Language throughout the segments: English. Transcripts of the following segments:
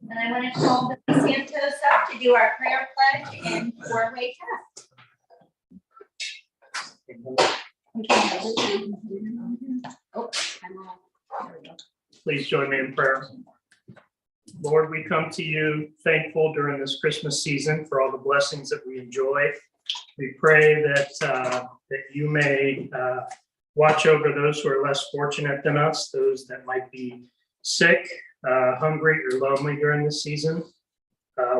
And I want to call the Santos up to do our prayer pledge and four-way test. Please join me in prayer. Lord, we come to you thankful during this Christmas season for all the blessings that we enjoy. We pray that you may watch over those who are less fortunate than us, those that might be sick, hungry, or lonely during this season.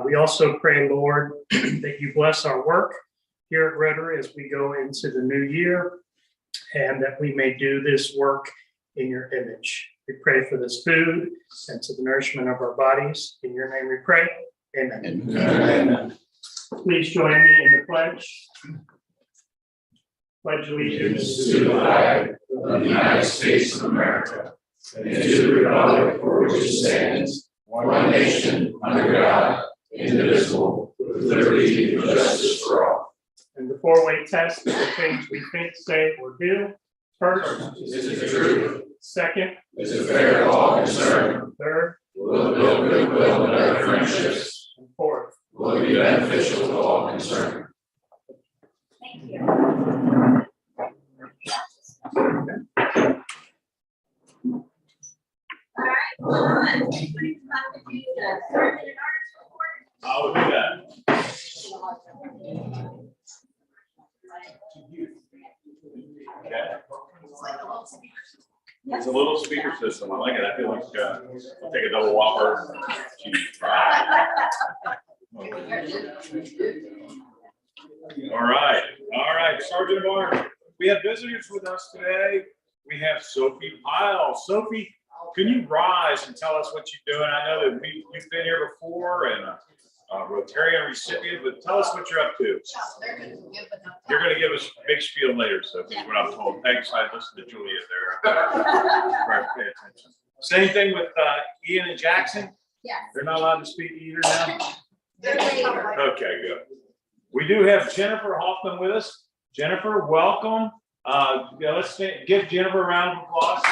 We also pray, Lord, that you bless our work here at Rotary as we go into the new year, and that we may do this work in your image. We pray for this food and to the nourishment of our bodies. In your name we pray. Amen. Amen. Please join me in the pledge. Pledge allegiance to the flag of the United States of America and to the republic for which it stands, one nation, under God, indivisible, with liberty and justice for all. And the four-way test of the things we think, say, or do. First, is it true? Second, is it fair to all concerned? Third, will it build goodwill and better friendships? and fourth, will it be beneficial to all concerned? Thank you. All right, hold on. When you come up to do the sermon and arts report. I'll do that. Okay. It's a little speaker system. I like it. I feel like I'll take a double whopper. All right, Sergeant Barnes. We have visitors with us today. We have Sophie Pyle. Sophie, can you rise and tell us what you're doing? I know that you've been here before and a Rotarian recipient, but tell us what you're up to. You're going to give us a big spiel later, Sophie, is what I'm told. Thanks. I listened to Julia there. Right, pay attention. Same thing with Ian and Jackson? Yes. They're not allowed to speak either now? They're later. Okay, good. We do have Jennifer Hoffman with us. Jennifer, welcome. Let's give Jennifer a round of applause.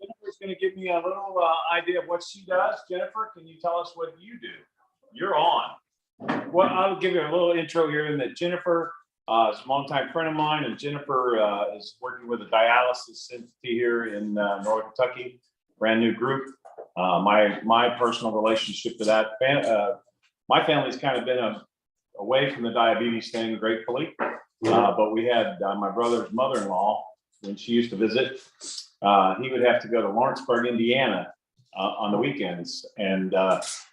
Jennifer's going to give me a little idea of what she does. Jennifer, can you tell us what you do? You're on. Well, I'll give you a little intro here. And that Jennifer is a longtime friend of mine, and Jennifer is working with a dialysis entity here in Northern Kentucky, brand new group. My personal relationship to that, my family's kind of been away from the diabetes thing, gratefully. But we had my brother's mother-in-law, when she used to visit, he would have to go to Lawrenceburg, Indiana on the weekends. And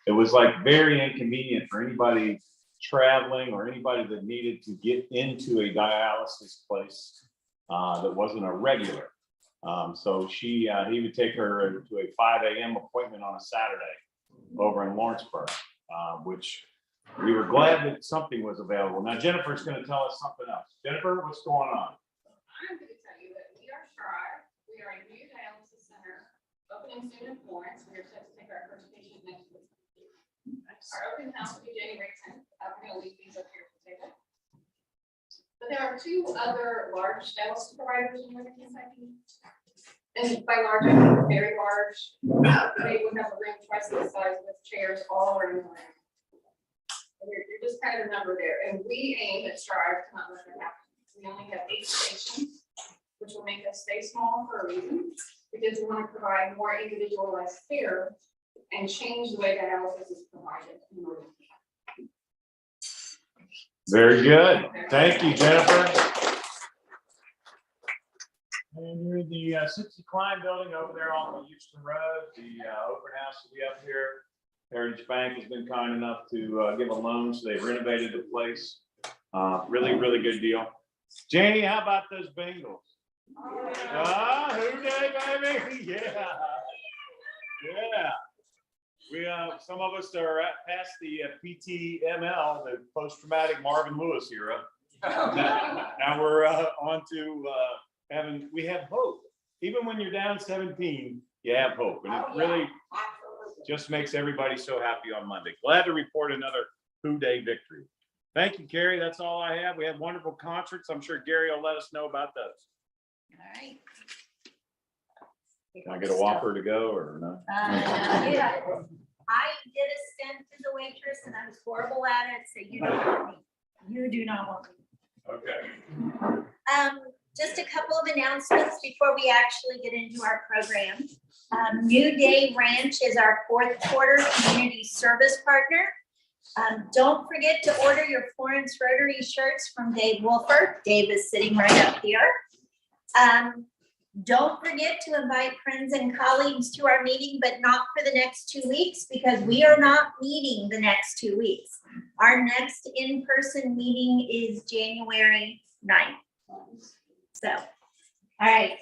it was like very inconvenient for anybody traveling or anybody that needed to get into a dialysis place that wasn't a regular. So he would take her to a 5 a.m. appointment on a Saturday over in Lawrenceburg, which we were glad that something was available. Now, Jennifer's going to tell us something else. Jennifer, what's going on? I'm going to tell you that we are Strive. We are a new dialysis center opening soon in Florence. We are set to take our first patient next week. Our open house will be January 10th. I'm going to leave these up here to take there are two other large dialysis providers in Northern Kentucky. And by large, I mean very large. They would have a room twice the size with chairs all around the room. And you're just kind of a number there. And we aim at Strive to not let that happen. We only have 8 stations, which will make us stay small for a reason, because we want to provide more individualized care and change the way dialysis is provided in Northern Kentucky. Very good. Thank you, Jennifer. And you're in the Citsy Klein building over there on the Houston Road. The open house will be up here. Heritage Bank has been kind enough to give a loan, so they've renovated the place. Really, really good deal. Janie, how about those Bengals? Who Day, baby? Yeah. Yeah. We some of us are past the PTML, the post-traumatic Marvin Lewis era. Now we're on to we have hope. Even when you're down 17, you have hope. And it really just makes everybody so happy on Monday. Glad to report another Who Day victory. Thank you, Carrie. That's all I have. We had wonderful concerts. I'm sure Gary will let us know about those. All right. Can I get a Whopper to go or no? Yeah. I did a stint as a waitress and I was horrible at it, so you don't want me. You do not want me. Okay. Just a couple of announcements before we actually get into our program. New Day Ranch is our 4th quarter community service partner. Don't forget to order your Florence Rotary shirts from Dave Wolford. Dave is sitting right up here. Don't forget to invite friends and colleagues to our meeting, but not for the next 2 weeks, because we are not meeting the next 2 weeks. Our next in-person meeting is January 9th. So, all right.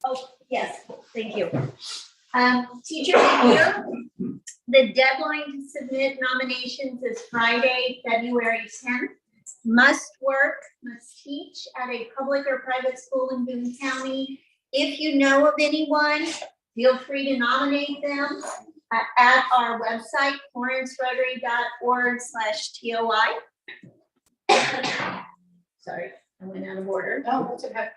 Oh, yes, thank you. Teacher of the Year, the deadline to submit nominations is Friday, February 10th. Must work, must teach at a public or private school in Boone County. If you know of anyone, feel free to nominate them at our website, florencerotary.org/TOI. Sorry, I went out of order. No, that's okay.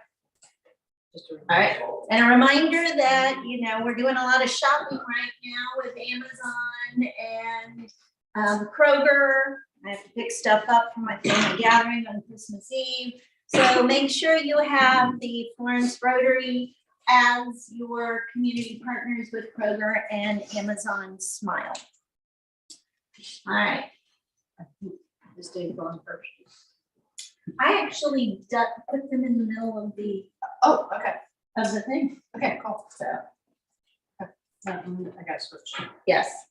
All right, and a reminder that, you know, we're doing a lot of shopping right now with Amazon and Kroger. I have to pick stuff up for my family gathering on Christmas Eve. So make sure you have the Florence Rotary as your community partners with Kroger and Amazon Smile. All right. This day going first. I actually put them in the middle of the Oh, okay. of the thing. Okay, cool. So I got switched. yes.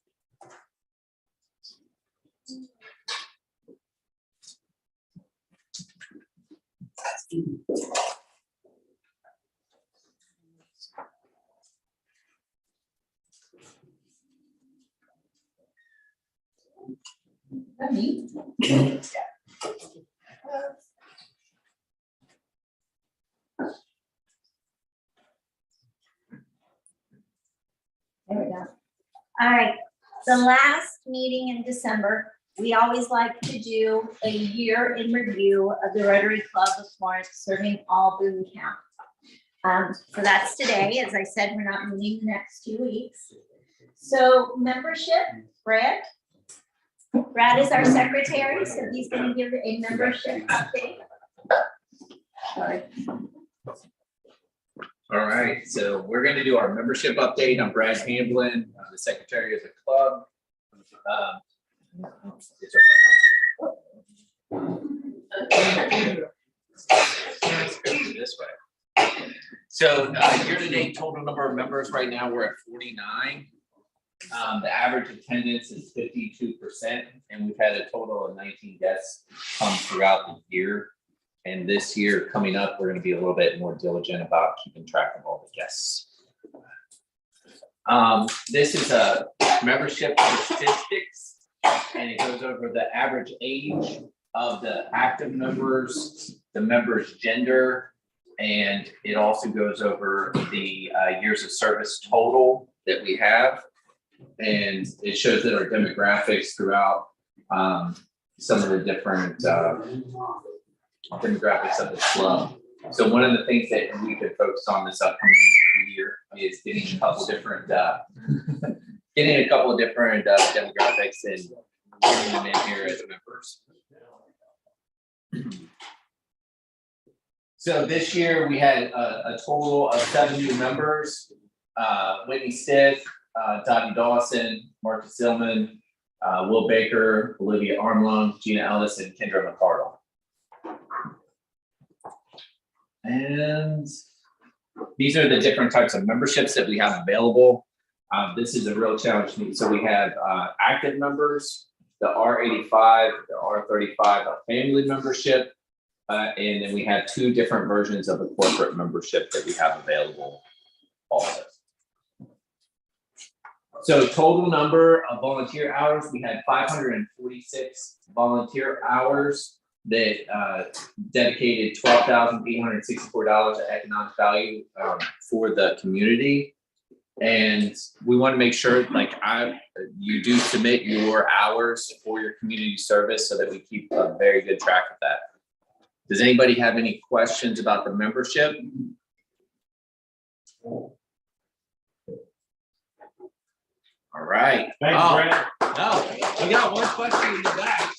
Me? There we go. All right, the last meeting in December, we always like to do a year in review of the Rotary Club of Florence, serving all Boone County. So that's today. As I said, we're not meeting the next 2 weeks. So membership, Brad. Brad is our secretary, so he's going to give a membership update. Sorry. All right, so we're going to do our membership update. I'm Brad Hamblin, I'm the secretary of the club. This way. So year-to-date total number of members right now, we're at 49. The average attendance is 52%, and we've had a total of 19 guests come throughout the year. And this year coming up, we're going to be a little bit more diligent about keeping track of all the guests. This is a membership statistics, and it goes over the average age of the active members, the members' gender, and it also goes over the years of service total that we have. And it shows that our demographics throughout some of the different demographics of the club. So one of the things that we could focus on this upcoming year is getting a couple different demographics and getting them in here as members. So this year we had a total of 7 new members: Whitney Stiff, Dottie Dawson, Marcus Zillman, Will Baker, Olivia Armlong, Gina Ellis, and Kendra McCardle. And these are the different types of memberships that we have available. This is a real challenge to me. So we have active members, the R85, the R35, a family membership, and then we have 2 different versions of a corporate membership that we have available also. So total number of volunteer hours, we had 546 volunteer hours that dedicated $12,864 of economic value for the community. And we want to make sure, like, you do submit your hours for your community service so that we keep a very good track of that. Does anybody have any questions about the membership? All right. Thanks, Oh, Brent. no, we got one question in the back.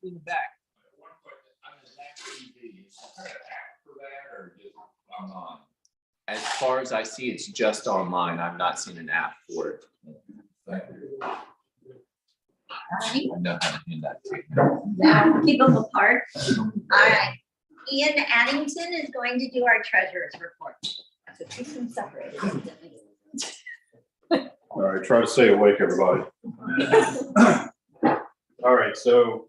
In the back. As far as I see, it's just online. I've not seen an app for it. I know how to do that too. Now, keep them apart. All right. Ian Addington is going to do our treasurer's report. So keep them separated. All right, try to stay awake, everybody. All right, so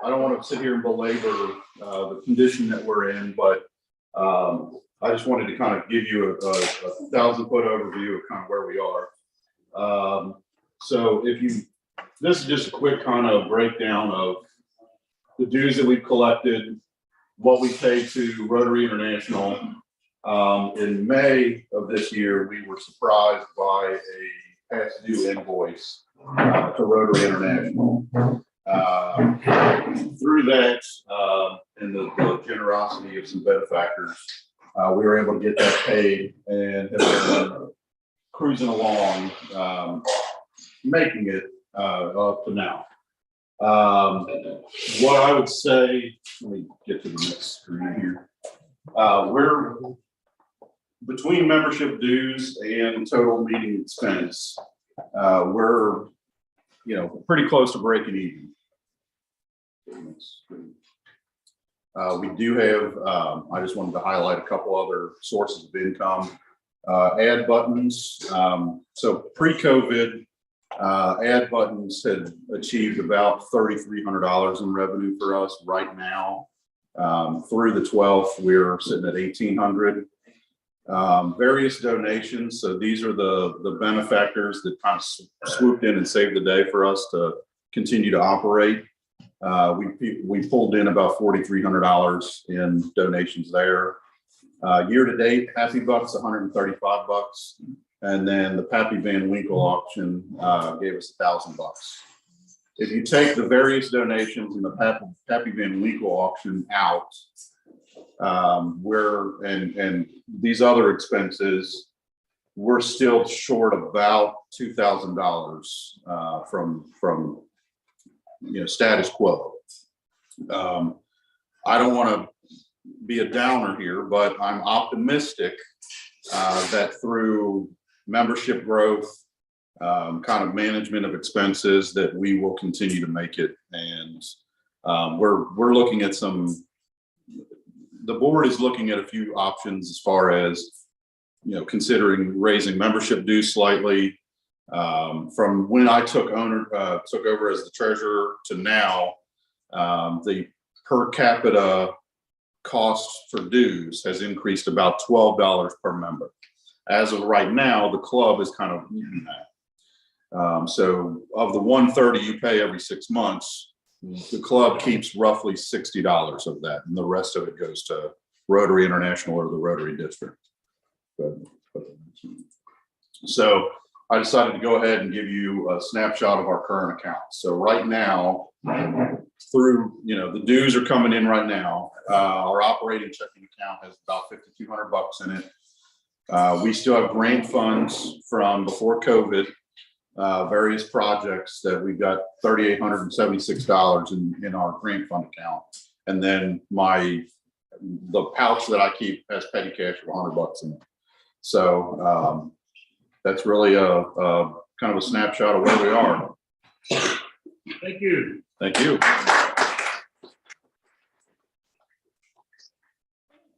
I don't want to sit here and belabor the condition that we're in, but I just wanted to kind of give you a 1,000-foot overview of kind of where we are. So this is just a quick kind of breakdown of the dues that we've collected, what we paid to Rotary International. In May of this year, we were surprised by a past due invoice to Rotary International. Through that and the generosity of some benefactors, we were able to get that paid and have been cruising along, making it up to now. What I would say, let me get to the next screen here. We're between membership dues and total meeting expense. We're, pretty close to breaking even. We do have, I just wanted to highlight a couple other sources of income. Ad buttons. So pre-COVID, ad buttons had achieved about $3,300 in revenue for us. Right now, through the 12th, we're sitting at $1,800. Various donations. So these are the benefactors that kind of swooped in and saved the day for us to continue to operate. We pulled in about $4,300 in donations there. Year to date, Happy Bucks, $135, and then the Pappy Van Winkle auction gave us $1,000. If you take the various donations in the Pappy Van Winkle auction out, and these other expenses, we're still short about $2,000 from status quo. I don't want to be a downer here, but I'm optimistic that through membership growth, kind of management of expenses, that we will continue to make it. And we're looking at the board is looking at a few options as far as, considering raising membership dues slightly. From when I took over as the treasurer to now, the per capita cost for dues has increased about $12 per member. As of right now, the club is kind of eating that. So of the $130 you pay every 6 months, the club keeps roughly $60 of that, and the rest of it goes to Rotary International or the Rotary District. So I decided to go ahead and give you a snapshot of our current accounts. So right now, through, the dues are coming in right now. Our operating checking account has about $5,200 in it. We still have grant funds from before COVID, various projects that we've got $3,876 in our grant fund account. And then the pouch that I keep has petty cash of $100 in it. So that's really a kind of a snapshot of where we are. Thank you. Thank you.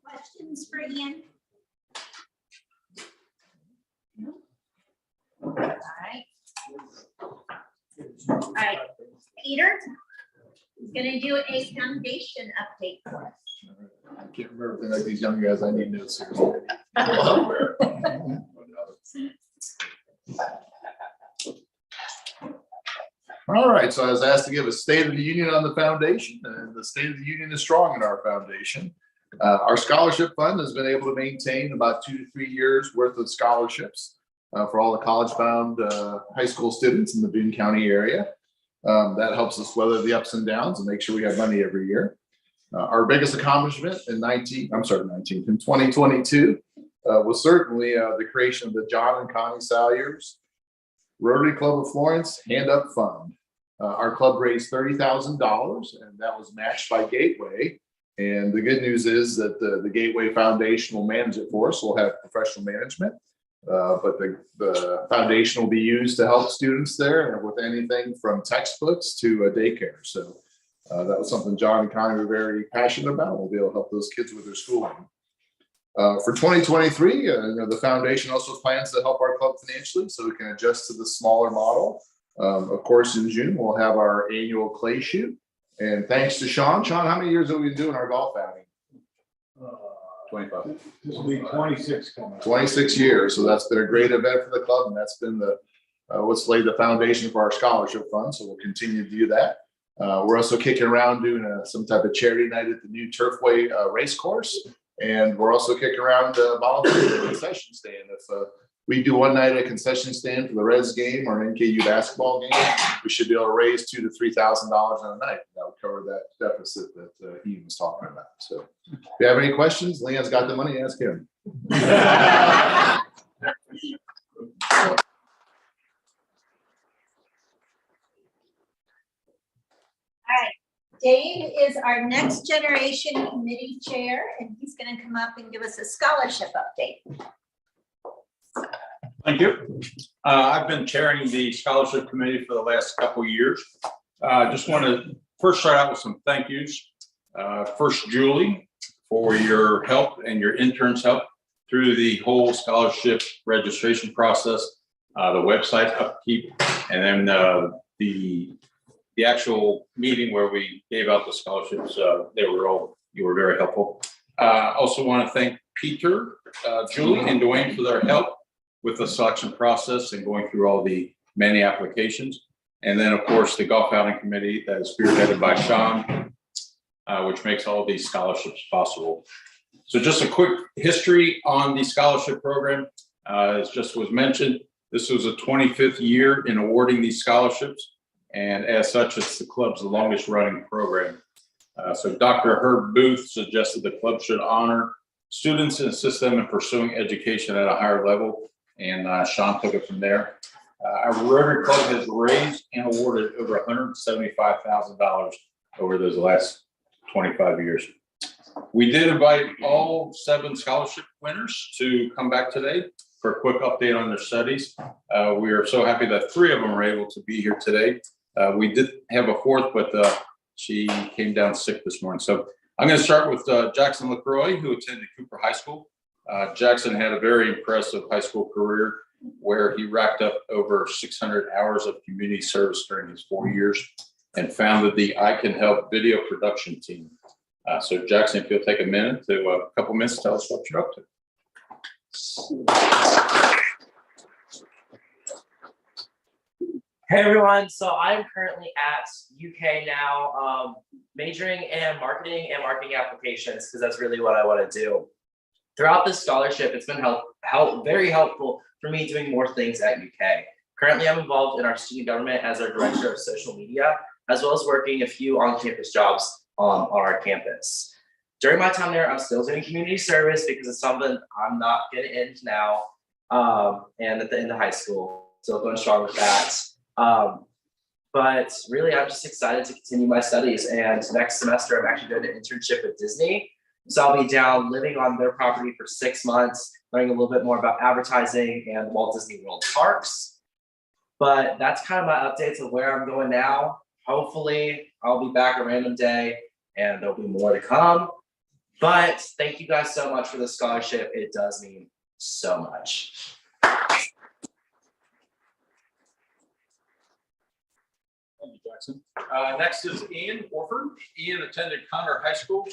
Questions for Ian? No? All right. All right, Peter is gonna do a foundation update for us. I can't remember everything like these young guys. I need notes here. All right, so I was asked to give a state of the union on the foundation, and the state of the union is strong in our foundation. Our scholarship fund has been able to maintain about 2 to 3 years worth of scholarships for all the college-bound high school students in the Boone County area. That helps us weather the ups and downs and make sure we have money every year. Our biggest accomplishment in 2022 was certainly the creation of the John and Connie Salyers Rotary Club of Florence Hand Up Fund. Our club raised $30,000, and that was matched by Gateway. And the good news is that the Gateway Foundation will manage it for us. We'll have professional management, but the foundation will be used to help students there with anything from textbooks to daycare. So that was something John and Connie were very passionate about. We'll be able to help those kids with their schooling. For 2023, the foundation also plans to help our club financially so we can adjust to the smaller model. Of course, in June, we'll have our annual clay shoot. And thanks to Sean. Sean, how many years have we been doing our golf outing? 25. This will be 26 coming up. 26 years. So that's been a great event for the club. And that's been what's laid the foundation for our scholarship fund. So we'll continue to do that. We're also kicking around doing some type of charity night at the new Turfway race course. And we're also kicking around volunteer concession stand. If we do one night at a concession stand for the Reds game or an NKU basketball game, we should be able to raise $2,000 to $3,000 on a night. That would cover that deficit that Ian was talking about. So if you have any questions, Leon's got the money, ask him. All right, Dave is our next generation committee chair, and he's going to come up and give us a scholarship update. Thank you. I've been chairing the scholarship committee for the last couple of years. Just want to first start out with some thank yous. First, Julie, for your help and your interns' help through the whole scholarship registration process, the website upkeep, and then the actual meeting where we gave out the scholarships. You were very helpful. Also want to thank Peter, Julie, and Dwayne for their help with the selection process and going through all the many applications. And then, of course, the golf outing committee that is spearheaded by Sean, which makes all these scholarships possible. So just a quick history on the scholarship program. As just was mentioned, this was a 25th year in awarding these scholarships. And as such, it's the club's longest running program. So Dr. Herb Booth suggested the club should honor students and assist them in pursuing education at a higher level. And Sean took it from there. Our Rotary Club has raised and awarded over $175,000 over those last 25 years. We did invite all 7 scholarship winners to come back today for a quick update on their studies. We are so happy that 3 of them are able to be here today. We did have a 4th, but she came down sick this morning. So I'm going to start with Jackson LaCroix, who attended Cooper High School. Jackson had a very impressive high school career where he racked up over 600 hours of community service during his 4 years and founded the I Can Help video production team. So Jackson, if you'll take a couple minutes to tell us what you're up to. Hey everyone, so I'm currently at UK now, majoring in marketing and marketing applications because that's really what I want to do. Throughout this scholarship, it's been very helpful for me doing more things at UK. Currently, I'm involved in our student government as our director of social media. as well as working a few on-campus jobs on our campus. During my time there, I'm still doing community service because it's something I'm not getting into now. And at the end of high school, still going strong with that. But really, I'm just excited to continue my studies. And next semester, I'm actually doing an internship at Disney. So I'll be down living on their property for 6 months, learning a little bit more about advertising and Walt Disney World parks. But that's kind of my updates of where I'm going now. Hopefully, I'll be back a random day and there'll be more to come. But thank you guys so much for the scholarship. It does mean so much. Thank you, Jackson. Next is Ian Orford. Ian attended Conner High School.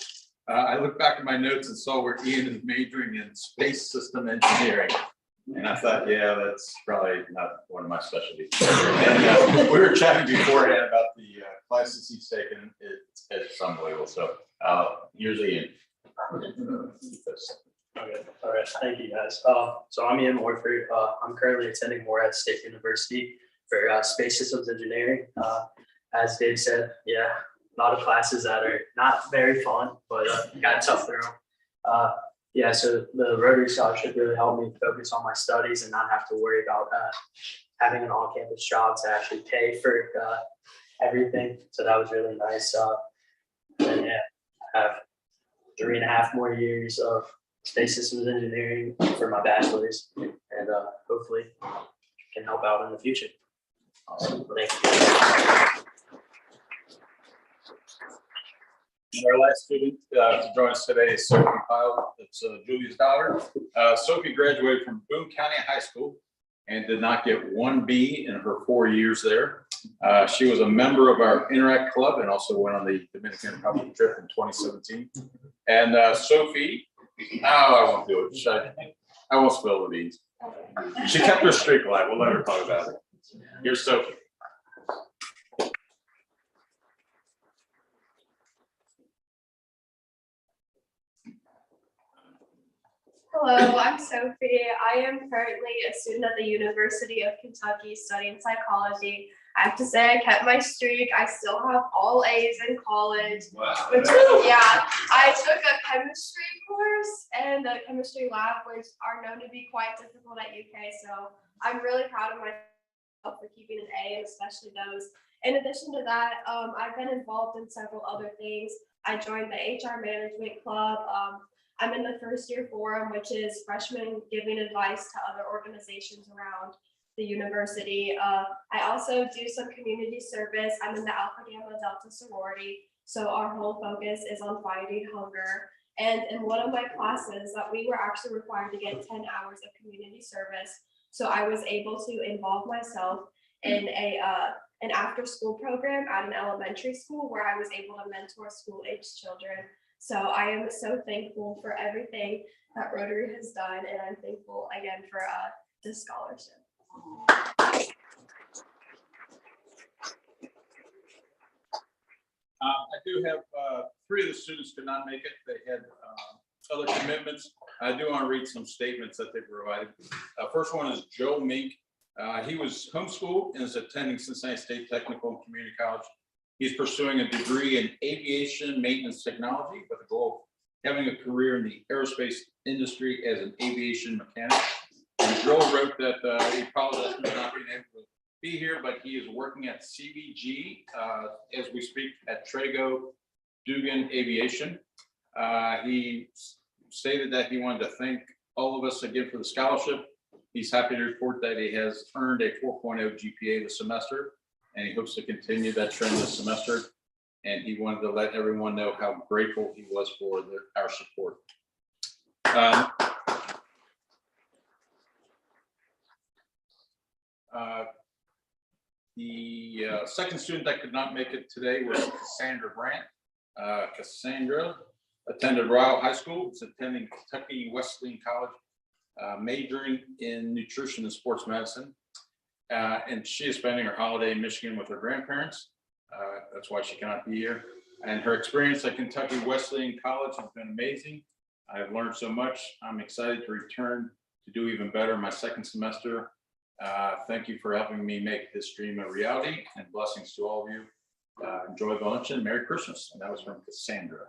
I looked back at my notes and saw where Ian is majoring in space system engineering. And I thought, yeah, that's probably not one of my specialties. And we were chatting beforehand about the classes he's taken. It's unbelievable. So here's Ian. Okay, all right, thank you guys. So I'm Ian Morford. I'm currently attending Morehead State University for space systems engineering. As Dave said, yeah, a lot of classes that are not very fun, but got tough through. Yeah, so the Rotary Scholarship really helped me focus on my studies and not have to worry about having an on-campus job to actually pay for everything. So that was really nice. And yeah, I have 3.5 more years of space systems engineering for my bachelor's, and hopefully can help out in the future. Awesome. Thank you. And our last student to join us today is Sophie Pyle. It's Julia's daughter. Sophie graduated from Boone County High School and did not get 1 B in her 4 years there. She was a member of our Interact Club and also went on the Dominican Republic trip in 2017. And Sophie, I won't do it. I won't spill the beans. She kept her streak alive. We'll let her talk about it. Here's Sophie. Hello, I'm Sophie. I am currently a student at the University of Kentucky studying psychology. I have to say I kept my streak. I still have all A's in college. Wow. Which, yeah, I took a chemistry course, and the chemistry lab which are known to be quite difficult at UK. So I'm really proud of myself for keeping an A, and especially those. In addition to that, I've been involved in several other things. I joined the HR management club. I'm in the first year forum, which is freshmen giving advice to other organizations around the university. I also do some community service. I'm in the Alpha Gamma Delta sorority. So our whole focus is on fighting hunger. And in one of my classes that we were actually required to get 10 hours of community service. So I was able to involve myself in an after school program at an elementary school where I was able to mentor school age children. So I am so thankful for everything that Rotary has done, and I'm thankful again for this scholarship. I do have 3 of the students could not make it. They had other commitments. I do want to read some statements that they provided. First one is Joe Mink. He was homeschooled and is attending Cincinnati State Technical and Community College. He's pursuing a degree in aviation maintenance technology with the goal of having a career in the aerospace industry as an aviation mechanic. And Joe wrote that he apologizes for not being able to be here, but he is working at CVG as we speak at Trago Dugan Aviation. He stated that he wanted to thank all of us again for the scholarship. He's happy to report that he has earned a 4.0 GPA this semester, and he hopes to continue that trend this semester. And he wanted to let everyone know how grateful he was for our support. The second student that could not make it today was Cassandra Brandt. Cassandra attended Royal High School, is attending Kentucky Wesleyan College, majoring in nutrition and sports medicine. And she is spending her holiday in Michigan with her grandparents. That's why she cannot be here. And her experience at Kentucky Wesleyan College has been amazing. I've learned so much. I'm excited to return to do even better in my second semester. Thank you for helping me make this dream a reality, and blessings to all of you. enjoy the lunch and Merry Christmas. And that was from Cassandra.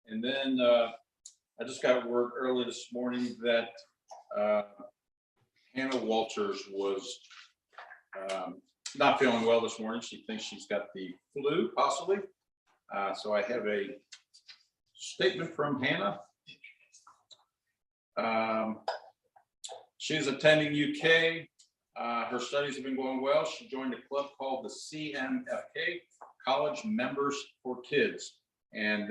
And then I just got word early this morning that Hannah Walters was not feeling well this morning. She thinks she's got the flu, possibly. So I have a statement from Hannah. She's attending UK. Her studies have been going well. She joined a club called the CMFK, College Members for Kids. And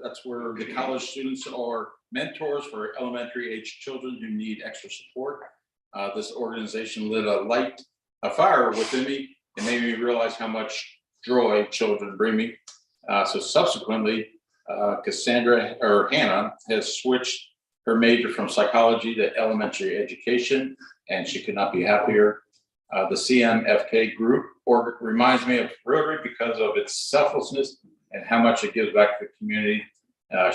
that's where the college students are mentors for elementary age children who need extra support. This organization lit a fire within me and made me realize how much joy children bring me. So subsequently, Hannah has switched her major from psychology to elementary education, and she could not be happier. The CMFK group reminds me of Rotary because of its selflessness and how much it gives back to the community.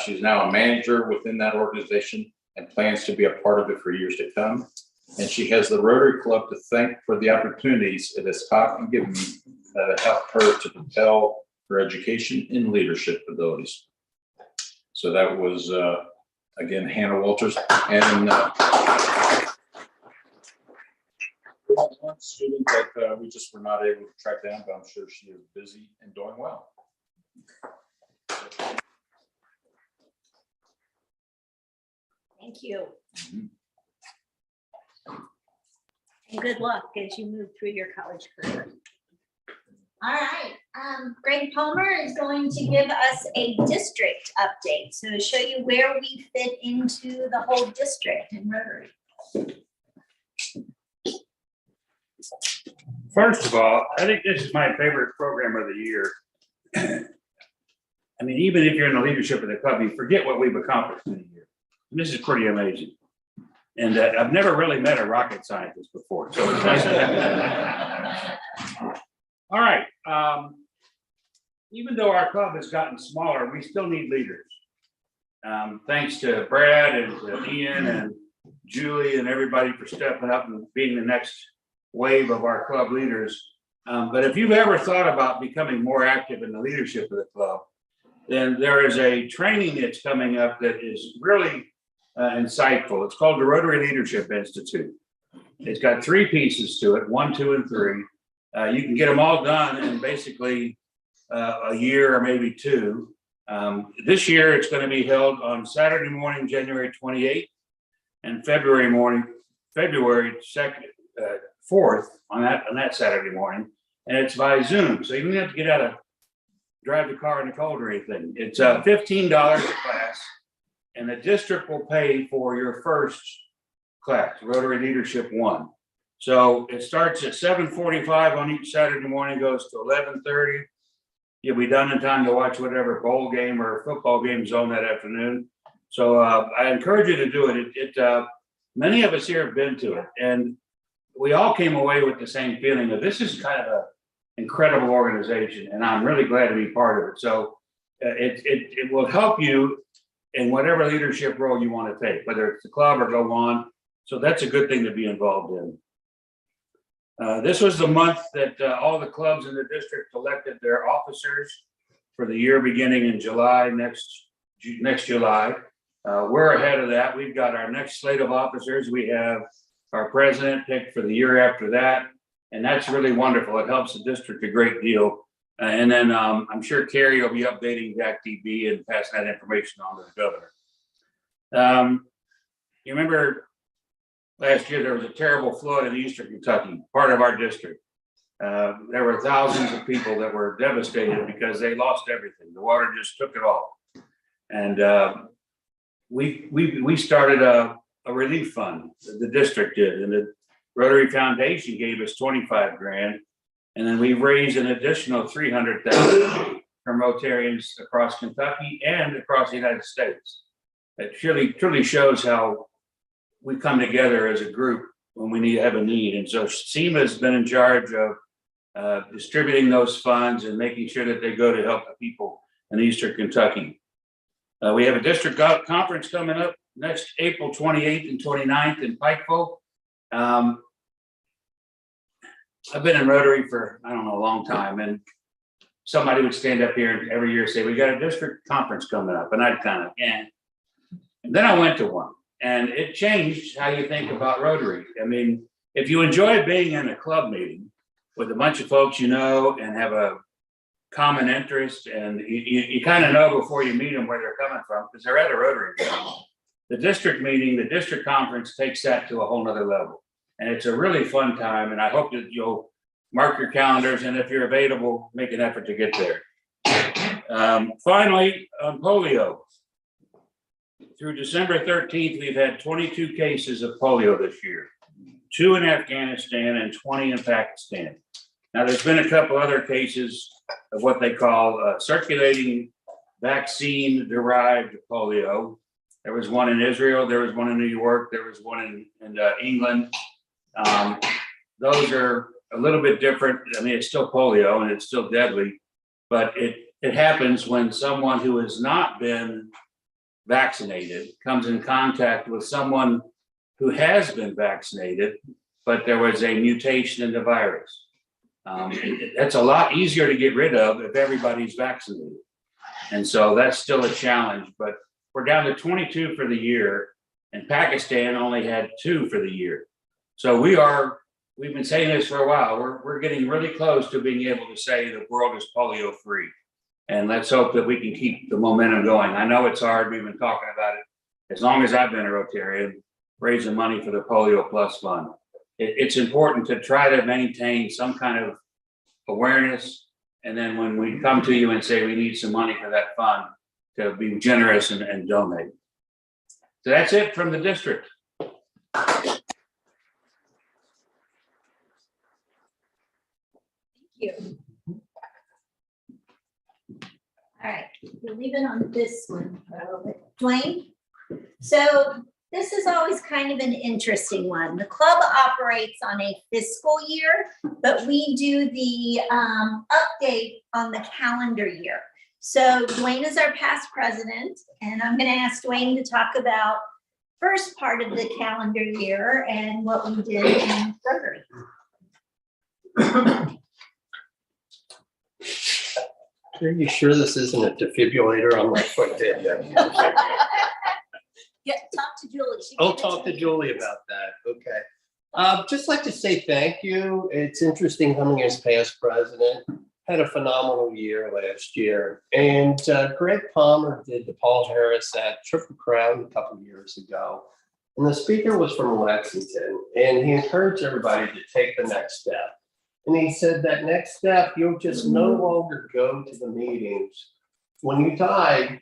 She's now a manager within that organization and plans to be a part of it for years to come. And she has the Rotary Club to thank for the opportunities it has taught and given me that have helped her to propel her education and leadership abilities. So that was, again, Hannah Walters. And one student that we just were not able to track down, but I'm sure she is busy and doing well. Thank you. And good luck as you move through your college career. All right, Greg Palmer is going to give us a district update. So to show you where we fit into the whole district in Rotary. First of all, I think this is my favorite program of the year. I mean, even if you're in the leadership of the club, you forget what we've accomplished in a year. And this is pretty amazing. And I've never really met a rocket scientist before. So it's nice to have that. All right. Even though our club has gotten smaller, we still need leaders. Thanks to Brad and to Ian and Julie and everybody for stepping up and being the next wave of our club leaders. But if you've ever thought about becoming more active in the leadership of the club, then there is a training that's coming up that is really insightful. It's called the Rotary Leadership Institute. It's got 3 pieces to it, 1, 2, and 3. You can get them all done in basically a year or maybe 2. This year, it's going to be held on Saturday morning, January 28th, and February 2nd, 4th on that Saturday morning, and it's by Zoom. So you don't have to get out of drive the car in the cold or anything. It's $15 a class, and the district will pay for your first class, Rotary Leadership 1. So it starts at 7:45 on each Saturday morning, goes to 11:30. You'll be done in time to watch whatever bowl game or football game's on that afternoon. So I encourage you to do it. Many of us here have been to it, and we all came away with the same feeling that this is kind of an incredible organization, and I'm really glad to be part of it. So it will help you in whatever leadership role you want to take, whether it's the club or go on. So that's a good thing to be involved in. This was the month that all the clubs in the district elected their officers for the year beginning in July, next July. We're ahead of that. We've got our next slate of officers. We have our president picked for the year after that. And that's really wonderful. It helps the district a great deal. And then I'm sure Carrie will be updating Jack DB and passing that information on to the governor. You remember last year there was a terrible flood in eastern Kentucky, part of our district. There were thousands of people that were devastated because they lost everything. The water just took it all. And we started a relief fund, the district did, and the Rotary Foundation gave us 25 grand, and then we raised an additional 300,000 from Rotarians across Kentucky and across the United States. It truly shows how we come together as a group when we have a need. And so SEMA has been in charge of distributing those funds and making sure that they go to help the people in Eastern Kentucky. We have a district conference coming up next April 28th and 29th in Pikeville. I've been in Rotary for, I don't know, a long time, and somebody would stand up here every year and say, we got a district conference coming up, and I'd kind of, yeah. And then I went to one, and it changed how you think about Rotary. I mean, if you enjoy being in a club meeting with a bunch of folks you know and have a common interest, and you kind of know before you meet them where they're coming from, because they're at a Rotary meeting. The district meeting, the district conference takes that to a whole nother level. And it's a really fun time, and I hope that you'll mark your calendars, and if you're available, make an effort to get there. Finally, on polio. Through December 13th, we've had 22 cases of polio this year, 2 in Afghanistan and 20 in Pakistan. Now, there's been a couple other cases of what they call circulating vaccine-derived polio. There was one in Israel, there was one in New York, there was one in England. Those are a little bit different. I mean, it's still polio and it's still deadly, but it happens when someone who has not been vaccinated comes in contact with someone who has been vaccinated, but there was a mutation in the virus. That's a lot easier to get rid of if everybody's vaccinated. And so that's still a challenge, but we're down to 22 for the year, and Pakistan only had 2 for the year. So we've been saying this for a while. We're getting really close to being able to say the world is polio free. And let's hope that we can keep the momentum going. I know it's hard. We've been talking about it as long as I've been a Rotarian, raising money for the Polio Plus Fund. It's important to try to maintain some kind of awareness. And then when we come to you and say we need some money for that fund, to be generous and donate. So that's it from the district. Thank you. All right, we're leaving on this one for a little bit. Dwayne? So this is always kind of an interesting one. The club operates on a fiscal year, but we do the update on the calendar year. So Dwayne is our past president, and I'm going to ask Dwayne to talk about first part of the calendar year and what we did in Rotary. Are you sure this isn't a defibrillator on my foot there? Yeah, talk to Julie. I'll talk to Julie about that. Okay. Just like to say thank you. It's interesting coming as past president. Had a phenomenal year last year. And Greg Palmer did the Paul Harris at Triple Crown a couple of years ago. And the speaker was from Lexington. And he encouraged everybody to take the next step. And he said that next step, you'll just no longer go to the meetings. When you die,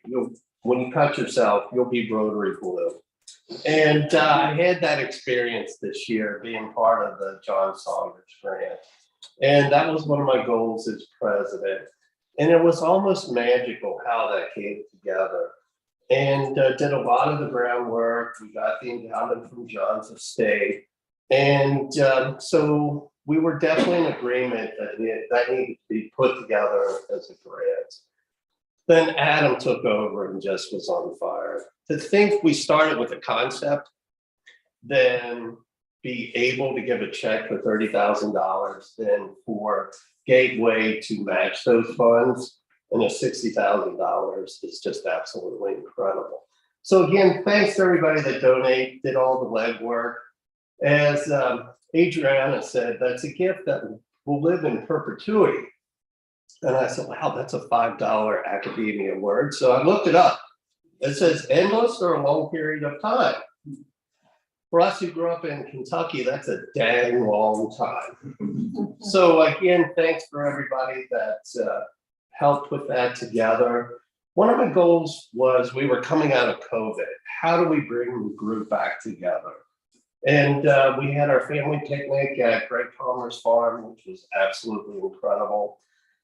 when you cut yourself, you'll be Rotary Blue. And I had that experience this year being part of the John Saunders grant. And that was one of my goals as president. And it was almost magical how that came together. And did a lot of the groundwork. We got the endowment from John's estate. And so we were definitely in agreement that that needed to be put together as a grant. Then Adam took over and just was on fire. To think we started with a concept, then be able to give a check for $30,000, then for Gateway to match those funds, and a $60,000 is just absolutely incredible. So again, thanks to everybody that donated, did all the legwork. As Adriana said, that's a gift that will live in perpetuity. And I said, wow, that's a $5 academia word. So I looked it up. It says endless or a long period of time. For us who grew up in Kentucky, that's a dang long time. So again, thanks for everybody that helped put that together. One of my goals was we were coming out of COVID. How do we bring the group back together? And we had our family picnic at Greg Palmer's farm, which was absolutely incredible.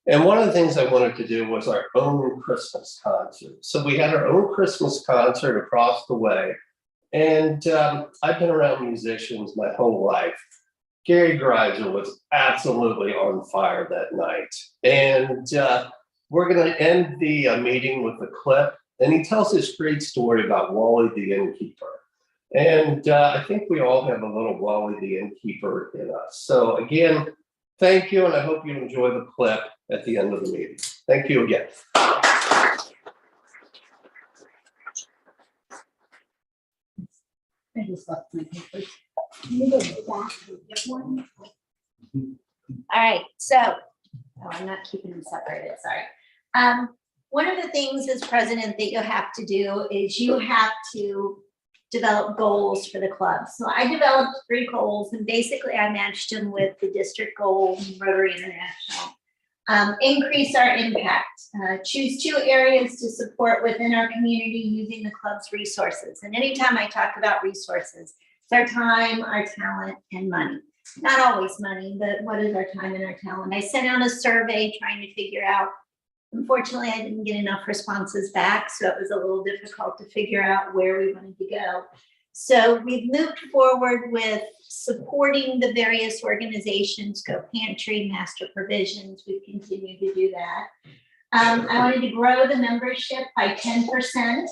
And one of the things I wanted to do was our own Christmas concert. So we had our own Christmas concert across the way. And I've been around musicians my whole life. Gary Greiser was absolutely on fire that night. And we're going to end the meeting with a clip. And he tells this great story about Wally the innkeeper. And I think we all have a little Wally the innkeeper in us. So again, Thank you, and I hope you enjoy the clip at the end of the meeting. Thank you again. I just left my papers. Can you go back to get one? All right, so, oh, I'm not keeping them separated, sorry. One of the things as president that you have to do is you have to develop goals for the club. So I developed 3 goals, and basically I matched them with the district goal, Rotary International. Increase our impact, choose 2 areas to support within our community using the club's resources. And anytime I talk about resources, it's our time, our talent, and money. Not always money, but what is our time and our talent? I sent out a survey trying to figure out, unfortunately, I didn't get enough responses back, so it was a little difficult to figure out where we wanted to go. So we've moved forward with supporting the various organizations, Go Pantry, Master Provisions. We've continued to do that. I wanted to grow the membership by 10%.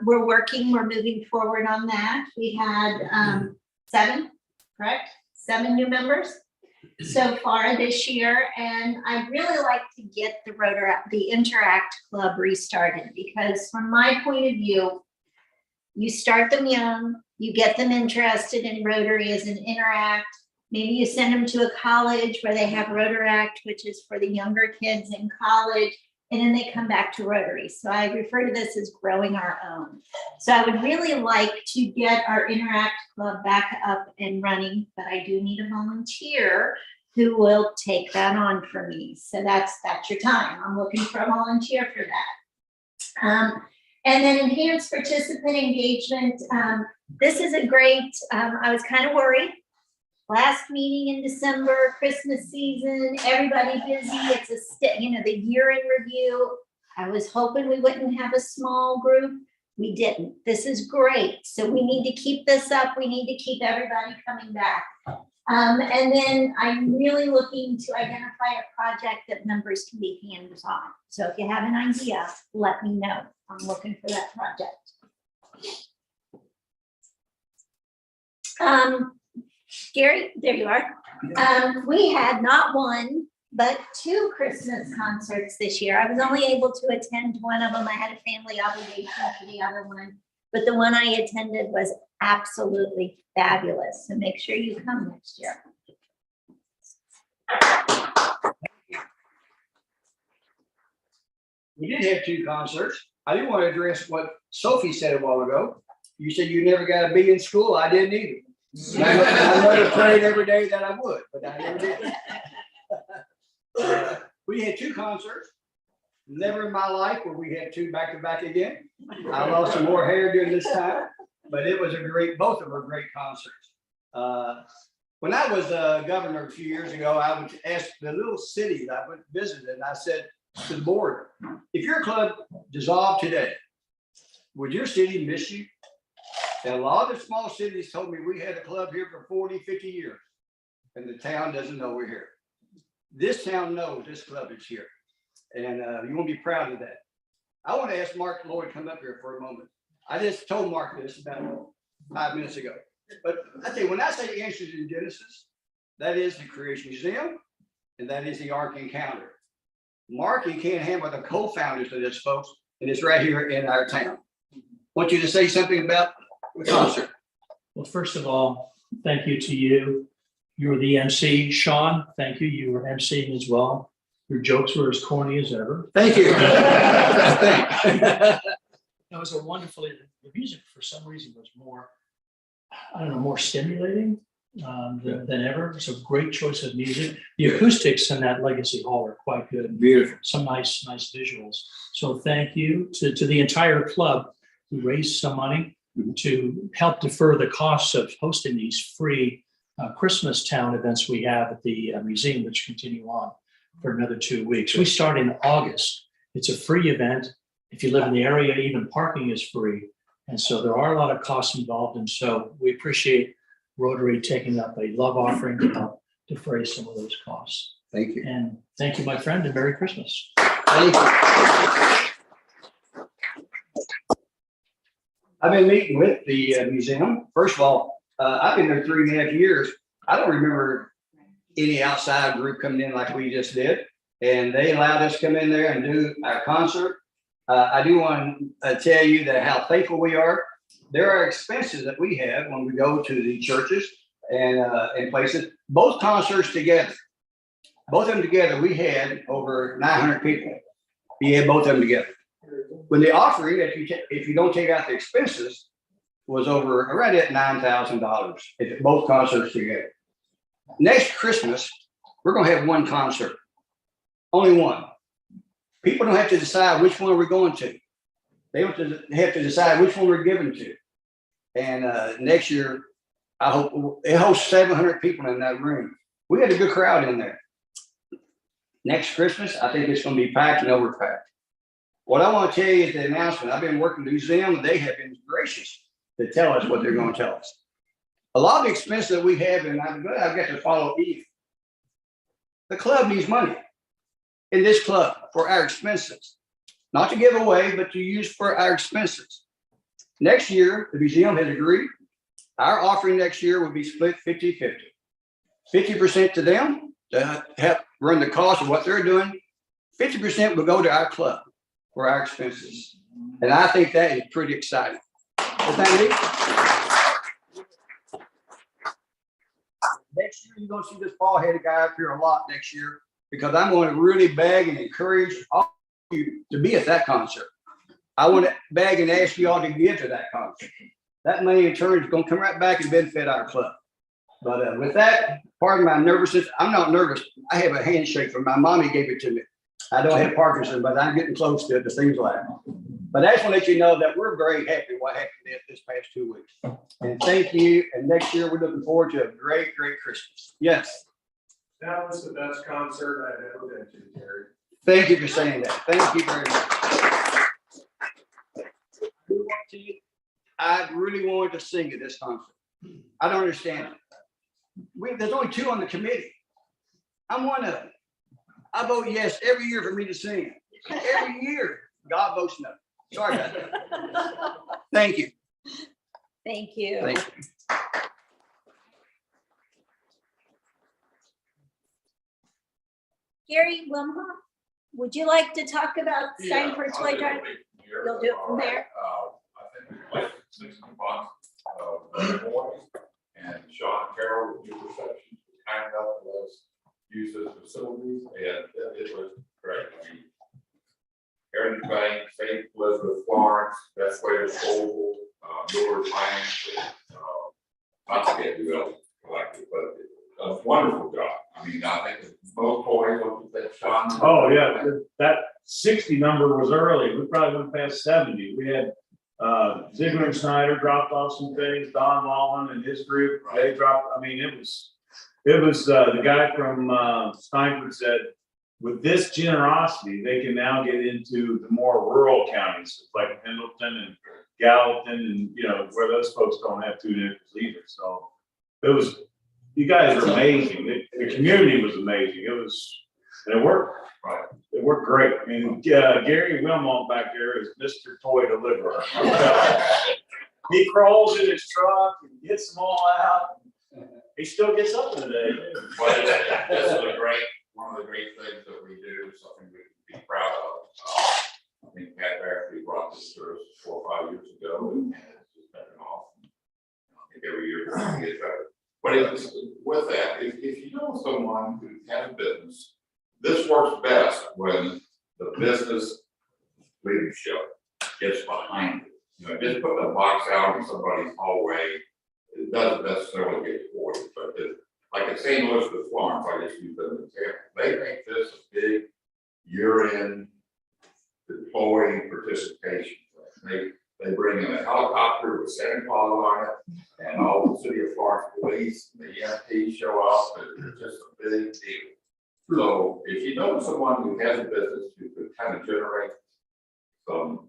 We're moving forward on that. We had 7, correct? 7 new members so far this year. And I'd really like to get the Interact Club restarted, because from my point of view, you start them young, you get them interested in Rotary as an Interact. Maybe you send them to a college where they have Rotaract, which is for the younger kids in college, and then they come back to Rotary. So I refer to this as growing our own. So I would really like to get our Interact Club back up and running, but I do need a volunteer who will take that on for me. So that's your time. I'm looking for a volunteer for that. And then enhanced participant engagement. This is a great, I was kind of worried. Last meeting in December, Christmas season, everybody busy. It's the year in review. I was hoping we wouldn't have a small group. We didn't. This is great. So we need to keep this up. We need to keep everybody coming back. And then I'm really looking to identify a project that members can be hands-on. So if you have an idea, let me know. I'm looking for that project. Gary, there you are. We had not 1, but 2 Christmas concerts this year. I was only able to attend one of them. I had a family obligation for the other one, but the one I attended was absolutely fabulous. So make sure you come next year. We did have 2 concerts. I do want to address what Sophie said a while ago. You said you never got to be in school. I didn't either. My mother prayed every day that I would, but I never did. We had 2 concerts. Never in my life will we have 2 back to back again. I lost some more hair during this time, but it was both of them were great concerts. When I was governor a few years ago, I would ask the little cities I went to visit, and I said to the board, if your club dissolved today, would your city miss you? And a lot of the small cities told me we had a club here for 40, 50 years, and the town doesn't know we're here. This town knows this club is here, and you want to be proud of that. I want to ask Mark Lloyd to come up here for a moment. I just told Mark this about 5 minutes ago. But I tell you, when I say Answers in Genesis, that is the Creation Museum, and that is the Ark Encounter. Mark and Ken Ham are the co-founders of this, folks, and it's right here in our town. I want you to say something about the concert. Well, first of all, thank you to you. You were the MC, Sean. Thank you. You were MCing as well. Your jokes were as corny as ever. Thank you. That was a wonderful. The music, for some reason, was more, I don't know, more stimulating than ever. It's a great choice of music. The acoustics in that Legacy Hall are quite good. Beautiful. Some nice visuals. So thank you to the entire club who raised some money to help defer the costs of hosting these free Christmas town events we have at the museum, which continue on for another 2 weeks. We start in August. It's a free event. If you live in the area, even parking is free. And so there are a lot of costs involved. And so we appreciate Rotary taking up a love offering to help defray some of those costs. Thank you. And thank you, my friend, and Merry Christmas. Thank you. I've been meeting with the museum. First of all, I've been there 3.5 years. I don't remember any outside group coming in like we just did. And they allowed us to come in there and do our concert. I do want to tell you that how thankful we are. There are expenses that we have when we go to the churches and places. Both concerts together, both of them together, we had over 900 people. We had both of them together. When the offering, if you don't take out the expenses, was over right at $9,000 at both concerts together. Next Christmas, we're gonna have one concert, only one. People don't have to decide which one we're going to. They have to decide which one we're giving to. And next year, I hope it hosts 700 people in that room. We had a good crowd in there. Next Christmas, I think it's gonna be packed and overpacked. What I want to tell you is the announcement. I've been working with them, and they have been gracious to tell us what they're going to tell us. A lot of the expenses that we have, and I'm glad I've got to follow Eve. The club needs money in this club for our expenses, not to give away, but to use for our expenses. Next year, the museum has agreed. Our offering next year will be split 50-50. 50% to them to help run the cost of what they're doing. 50% will go to our club for our expenses. And I think that is pretty exciting. Next year, you're going to see this bald-headed guy up here a lot next year, because I'm going to really beg and encourage all of you to be at that concert. I want to beg and ask you all to give to that concert. That money in turn is going to come right back and benefit our club. But with that, pardon my nervousness. I'm not nervous. I have a handshake from my mommy, gave it to me. I don't have Parkinson's, but I'm getting close to it. The things like that. But I just want to let you know that we're very happy what happened this past 2 weeks. And thank you. And next year, we're looking forward to a great, great Christmas. Yes. That was the best concert I've ever been to, Terry. Thank you for saying that. Thank you very much. I really wanted to sing at this concert. I don't understand it. There's only 2 on the committee. I'm one of them. I vote yes every year for me to sing. Every year. God votes no. Sorry about that. Thank you. Thank you. Thank you. Gary Wilmhoff, would you like to talk about Stein for Toy Drive? You'll do it from there. I think we played 60 bucks of boys, and Sean Carroll would do receptions, kind enough to let us use his facilities, and it was great. I mean, Heritage Bank, St. Elizabeth, Florence, Best Way Disposal, Miller Finance, not to get you collected, but a wonderful job. I mean, I think most toys that Sean. Oh, yeah, that 60 number was early. We probably went past 70. We had Ziegler and Snyder dropped off some things, Don Wallen and his group, they dropped, I mean, it was the guy from Steinford said, with this generosity, they can now get into the more rural counties, like Pendleton and Gallatin, and you know, where those folks don't have 2 nickels either. So it was, you guys are amazing. The community was amazing. And it worked. Right. It worked great. And Gary Wilmot back there is Mr. Toy Deliverer. He crawls in his truck and gets them all out. He still gets up in the day. Well, this is one of the great things that we do, something we can be proud of. I think Pat actually brought this to us 4 or 5 years ago, and it's just been awesome. I think every year it's going to get better. But with that, if you know someone who has a business, this works best when the business leadership gets behind it. You know, just putting a box out in somebody's hallway, it doesn't necessarily get forward. But like at St. Elizabeth Farms, I just use them as an example. They make this a big year-end employee participation. They bring in a helicopter with Santa Claus on it, and all the city of Florence police, and the EMT show up. It's just a big deal. So if you know someone who has a business who could kind of generate some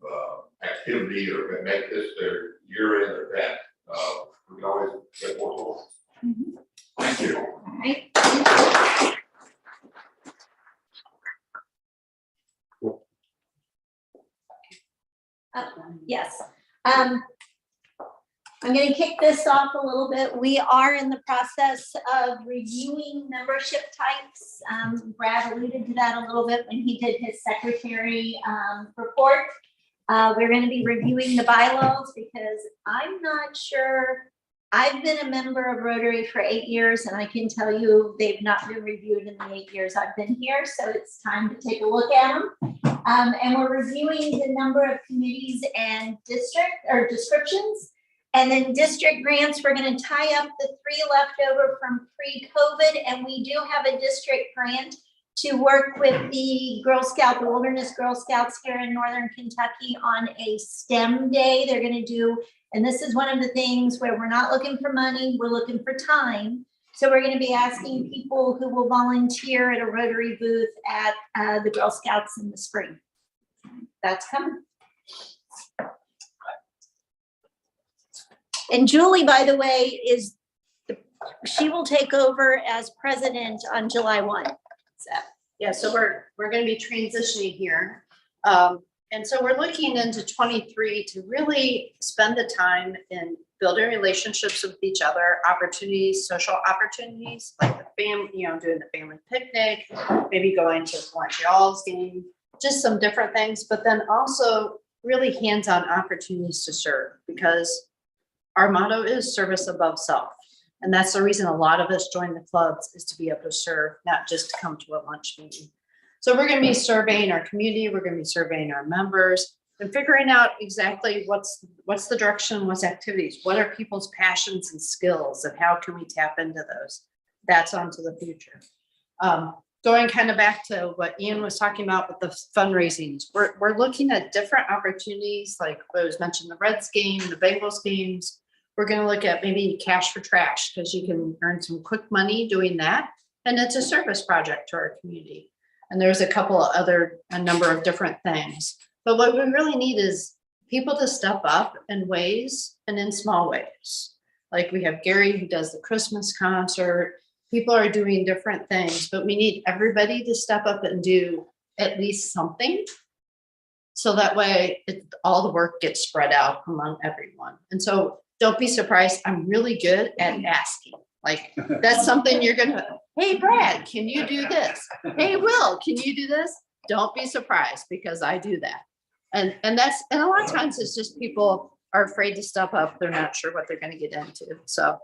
activity or make this their year-end event, we can always get more toys. Thank you. All right. Yes. I'm gonna kick this off a little bit. We are in the process of reviewing membership types. Brad alluded to that a little bit when he did his secretary report. We're gonna be reviewing the bylaws because I'm not sure. I've been a member of Rotary for 8 years, and I can tell you they've not been reviewed in the 8 years I've been here, so it's time to take a look at them. And we're reviewing the number of committees and district or descriptions. And then district grants, we're gonna tie up the 3 left over from pre-COVID, and we do have a district grant to work with the Girl Scout, the Wilderness Girl Scouts here in Northern Kentucky on a STEM day. They're gonna do, and this is one of the things where we're not looking for money, we're looking for time. So we're gonna be asking people who will volunteer at a Rotary booth at the Girl Scouts in the spring. That's coming. And Julie, by the way, she will take over as president on July 1. So. Yeah, so we're gonna be transitioning here. And so we're looking into 23 to really spend the time in building relationships with each other, opportunities, social opportunities, like the family, doing the family picnic, maybe going to Montreal's game, just some different things, but then also really hands-on opportunities to serve, because our motto is service above self. And that's the reason a lot of us join the clubs, is to be able to serve, not just to come to a lunch meeting. So we're going to be surveying our community, we're going to be surveying our members, and figuring out exactly what's the direction, what's activities, what are people's passions and skills, and how can we tap into those. That's onto the future. Going kind of back to what Ian was talking about with the fundraisings, we're looking at different opportunities, like what was mentioned, the Reds game, the Bengals games. We're going to look at maybe cash for trash, because you can earn some quick money doing that. And it's a service project to our community. And there's a number of different things. But what we really need is people to step up in ways and in small ways. Like we have Gary who does the Christmas concert. People are doing different things, but we need everybody to step up and do at least something. So that way all the work gets spread out among everyone. And so don't be surprised. I'm really good at asking. Like that's something you're gonna, hey Brad, can you do this? Hey Will, can you do this? Don't be surprised, because I do that. And a lot of times it's just people are afraid to step up. They're not sure what they're gonna get into. So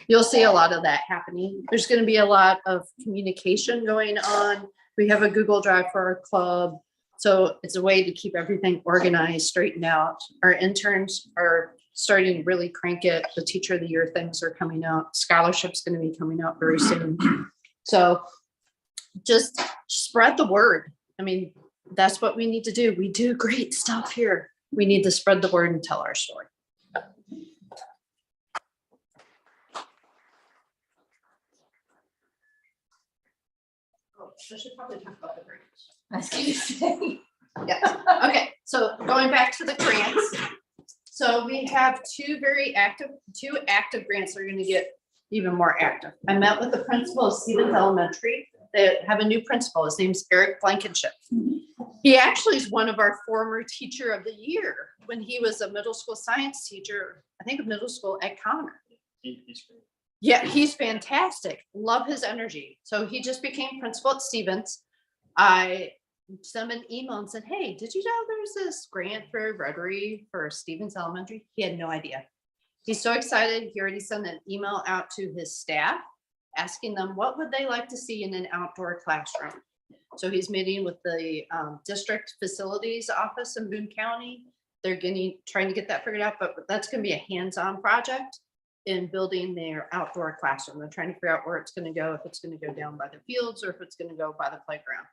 you'll see a lot of that happening. There's gonna be a lot of communication going on. We have a Google Drive for our club. So it's a way to keep everything organized, straightened out. Our interns are starting to really crank it. The Teacher of the Year things are coming out. Scholarship's going to be coming out very soon. So just spread the word. I mean, that's what we need to do. We do great stuff here. We need to spread the word and tell our story. Oh, I should probably talk about the grants. I was gonna say. Yeah. Okay. So going back to the grants. So we have two active grants that are going to get even more active. I met with the principal of Stevens Elementary. They have a new principal. His name's Eric Blankenship. He actually is one of our former Teacher of the Year when he was a middle school science teacher, I think a middle school at Connor. Yeah, he's fantastic. Love his energy. So he just became principal at Stevens. I sent him an email and said, hey, did you know there's this grant for Rotary for Stevens Elementary? He had no idea. He's so excited. He already sent an email out to his staff asking them what would they like to see in an outdoor classroom. So he's meeting with the district facilities office in Boone County. They're trying to get that figured out, but that's going to be a hands-on project in building their outdoor classroom. They're trying to figure out where it's going to go, if it's going to go down by the fields or if it's going to go by the playground.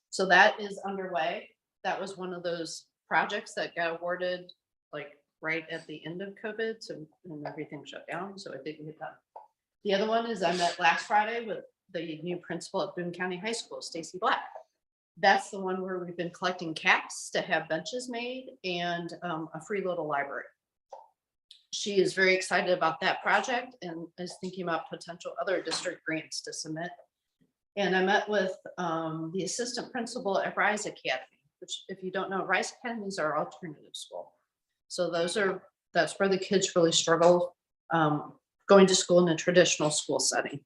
So that is underway. That was one of those projects that got awarded like right at the end of COVID. So when everything shut down. So I think we hit that. The other one is I met last Friday with the new principal at Boone County High School, Stacy Black. That's the one where we've been collecting caps to have benches made and a free little library. She is very excited about that project and is thinking about potential other district grants to submit. And I met with the assistant principal at Rise Academy, which if you don't know, Rise Academy is our alternative school. So that's where the kids really struggle going to school in a traditional school setting.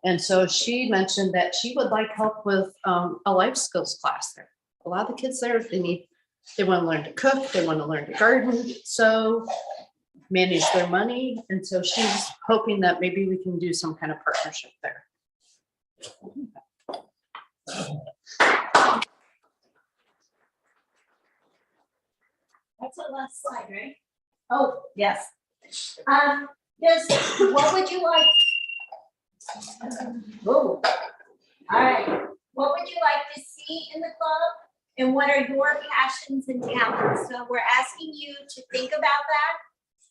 And so she mentioned that she would like help with a life skills class there. A lot of the kids there, they want to learn to cook, they want to learn to garden, sew, manage their money. And so she's hoping that maybe we can do some kind of partnership there. That's the last slide, right? Oh, yes. What would you like? Oh, all right. What would you like to see in the club? And what are your passions and talents? So we're asking you to think about that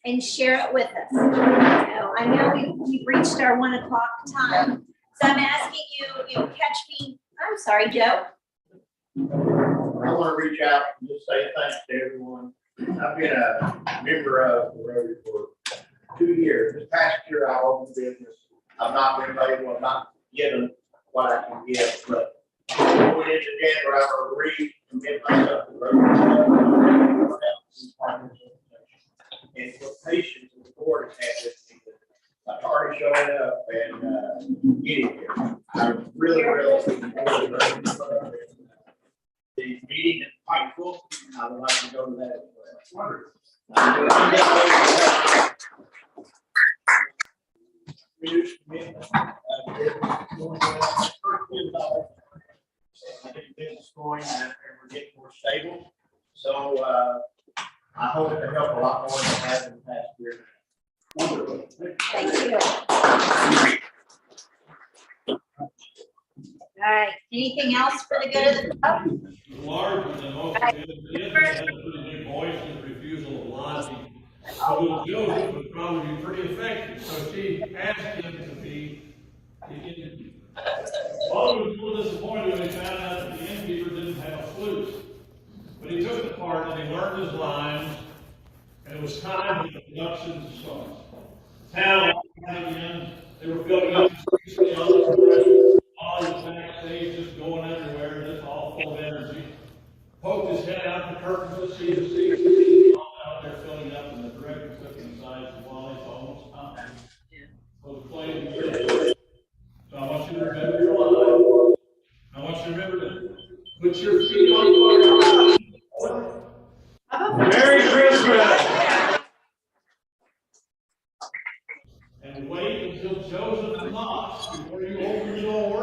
and share it with us. So I know we've reached our 1 o'clock time. So I'm asking you, catch me. I'm sorry, Joe. I want to reach out and just say thanks to everyone. I've been a member of the Rotary for 2 years. This past year, I opened business. I've not been able, I'm not given what I can give, but going into January, I agreed to commit myself to Rotary. And for patience and the board has had this thing. I've already showing up and getting here. I'm really looking forward to the meeting in Pikeville. I would like to go to that as well. Reduced commitment. I think business going and we're getting more stable. So I hope it can help a lot more than it has in the past year. Wonderful. Thank you. All right. Anything else for the good of the club? Larger than most of the has a pretty big voice and refusal of lodging. So little Joseph would probably be pretty effective, so she asked him to be the innkeeper. Well, he was a little disappointed when he found out that the innkeeper didn't have a flute. But he took the part and he learned his lines, and it was time for the production to start. Town again, they were filling up the streets, all the backstage just going everywhere, just all full of energy. Poked his head out the curtains to see the seats out there filling up, and the director took him aside and said, well, it's almost time. So the play is so I want you to remember your line. I want you to remember to put your feet on the floor. Merry Christmas! And wait until Joseph knocks before you open the door.